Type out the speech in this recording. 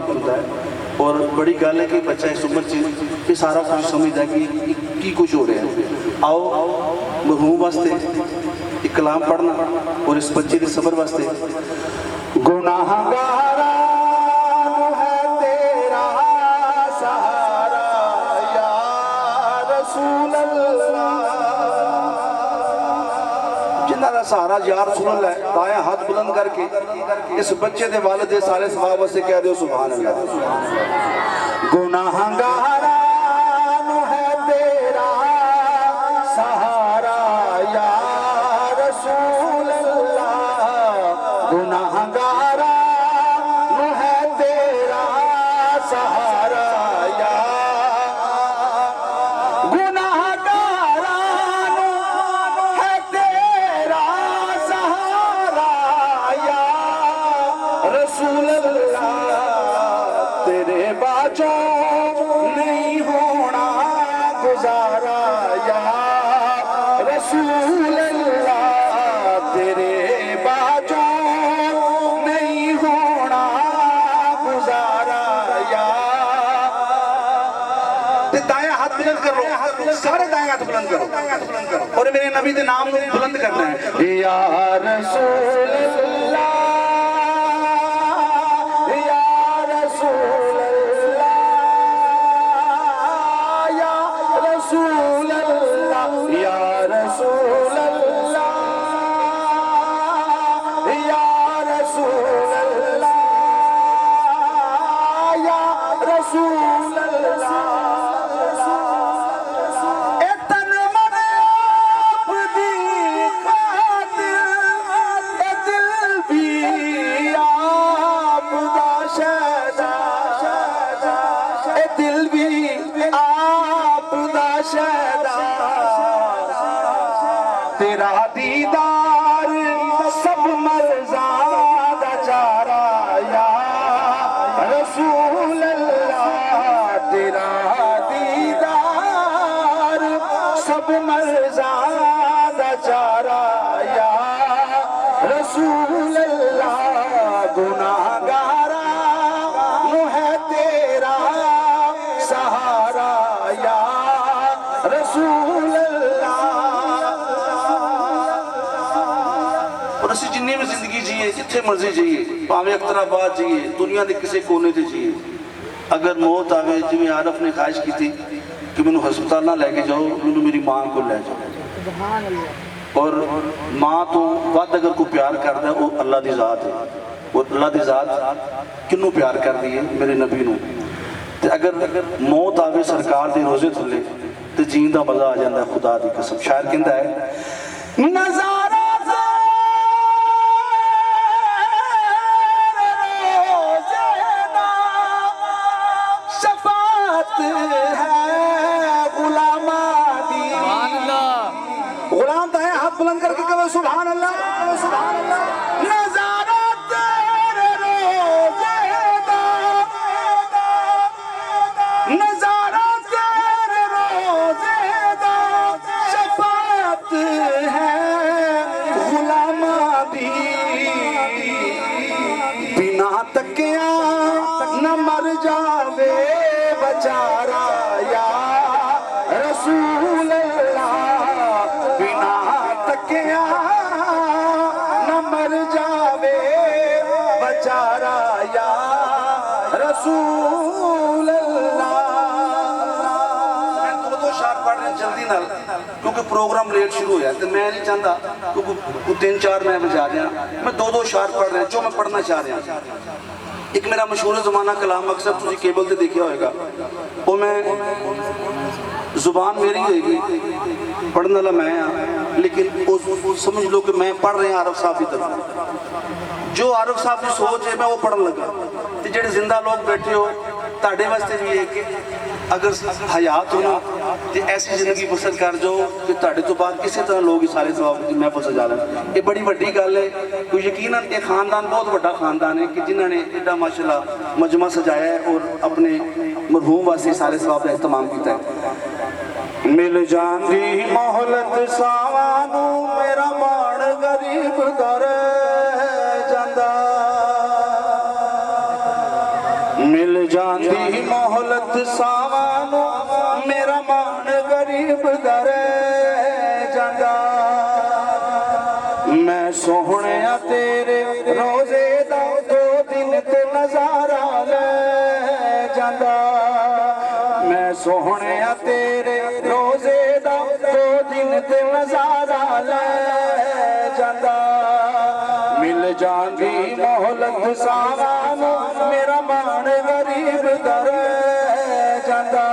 होता है। और बड़ी गल है कि बच्चा इस उम्र से सारा कुछ समझता है कि कुछ हो रहा है। आओ मरहूम वास्ते एक कलाम पढ़ना और इस बच्चे के सबर वास्ते। गुनाहगारा है तेरा सहारा या रसूल अल्लाह, जिन्ना दा सहारा या रसूल अल्लाह है। दाया हाथ बुलंद करके इस बच्चे के वालिद दे सारे सवाब वास्ते कह दो सुभान अल्लाह। गुनाहगारा है तेरा सहारा या रसूल अल्लाह, गुनाहगारा है तेरा सहारा या, गुनाहगारा है तेरा सहारा या रसूल अल्लाह, तेरे बाजों नहीं होना गुजारा या रसूल अल्लाह, तेरे बाजों नहीं होना गुजारा या। दाया हाथ बुलंद करो, सारे दाया हाथ बुलंद करो और मेरे नबी के नाम को बुलंद करना है। या रसूल अल्लाह, या रसूल अल्लाह, या रसूल अल्लाह, या रसूल अल्लाह, या रसूल अल्लाह, या रसूल अल्लाह। ए तन मन आप दी खातिर, ए दिल भी आप दा शहदा, ए दिल भी आप दा शहदा, तेरा दीदार सब मर्ज़ां दा चारा या रसूल अल्लाह, तेरा दीदार सब मर्ज़ां दा चारा या रसूल अल्लाह, गुनाहगारा है तेरा सहारा या रसूल अल्लाह। और असी जिन्नी भी जिंदगी जिए, जिथे मर्जी जिए, भावें अख्तराबाद जिए, दुनिया के किसी कोने से जिए, अगर मौत आवे, जिवें आरफ ने ख्वाहिश की थी कि मैनू हस्पताल ना लैके जाओ, मैनू मेरी मां को लै जाओ। और मां तो वध अगर कोई प्यार करता है वो अल्लाह की जात है, और अल्लाह की जात किनू प्यार करती है? मेरे नबी नू। ते अगर मौत आवे सरकार के रोजे थले तो जीन का मजा आ जाता है, खुदा की कसम। शायर कहता है नजारा शफात है गुलामा दी, गुलाम तो है हाथ बुलंद करके कहो सुभान अल्लाह, सुभान अल्लाह। नजारा तेरे रोज़े दा, नजारा तेरे रोज़े दा, शफात है गुलामा दी, बिना तकिया न मर जावे बेचारा या रसूल अल्लाह, बिना तकिया न मर जावे बेचारा या रसूल अल्लाह। मैं दो शार पढ़ रहे जल्दी नाल क्योंकि प्रोग्राम लेट शुरू होया, तो मैं नहीं चाहता क्योंकि 3-4 मैं बजा दिया। मैं दो शार पढ़ रहा जो मैं पढ़ना चाह रहा। एक मेरा मशहूर ज़माना कलाम अक्सर तुझे केबल से देखा होगा, वो मैं जुबान मेरी होगी, पढ़ने वाला मैं हाँ, लेकिन वो समझ लो कि मैं पढ़ रहा आरफ साहब की तरफ। जो आरफ साहब की सोच है मैं वो पढ़न लगा। तो जेडे जिंदा लोग बैठे हो, ताड़े वास्ते भी है कि अगर हयात हो ना तो ऐसी जिंदगी बसर कर जाओ कि ताड़े तो बाद किसी तरह लोग सारे सवाब की महफिल सजा लें। ये बड़ी वड्डी गल है। कोई यकीनन ये खानदान बहुत बड़ा खानदान है कि जिन्होंने एडा माशाल्लाह मजमा सजाया है और अपने मरहूम वास्ते सारे सवाब का इस्तेमाल किया है। मिल जाती मोहलत सावानू मेरा मान गरीब दर जांदा, मिल जाती मोहलत सावानू मेरा मान गरीब दर जांदा मैं सोहने तेरे रोजे दा 2 दिन ते नजारा ले जांदा मैं सोहने तेरे रोजे दा 2 दिन ते नजारा ले जांदा मिल जांदी मोहलत सावानू मेरा मान गरीब दर जांदा